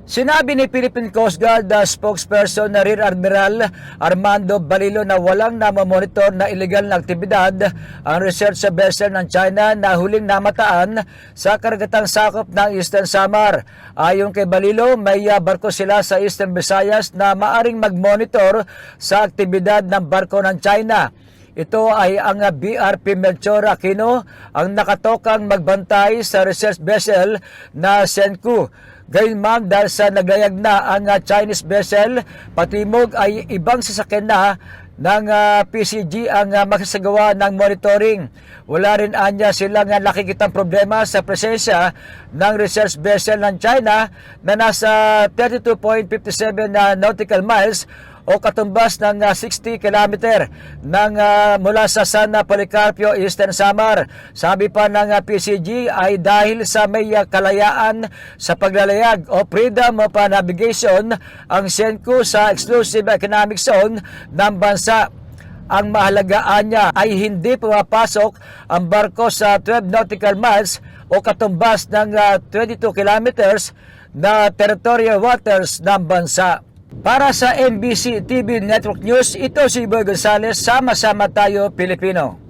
Sinabi ni Philippine Coast Guard spokesperson na Rear Admiral Armando Balilo na walang namamonitor na illegal na aktibidad ang research vessel ng China na huling namataan sa karagatang sakop ng Eastern Samar. Ayon kay Balilo, may barko sila sa Eastern Visayas na maaring mag-monitor sa aktibidad ng barko ng China. Ito ay ang BRP Melchor Aquino ang nakatokang magbantay sa research vessel na Senku. Gayunman dahil sa naglayag na ang Chinese vessel, patimog ay ibang sasakyan na ng PCG ang magsasagawa ng monitoring. Wala rin anya silang nakikitang problema sa presensya ng research vessel ng China na nasa 32.57 nautical miles o katumbas ng 60 km mula sa San Policarpio, Eastern Samar. Sabi pa ng PCG ay dahil sa may kalayaan sa paglalayag o freedom of navigation ang Senku sa exclusive economic zone ng bansa. Ang mahalagaan niya ay hindi pumapasok ang barko sa 12 nautical miles o katumbas ng 22 kilometers na territorial waters ng bansa. Para sa NBC TV Network News, ito si Boy Gonzales, sama-sama tayo Pilipino.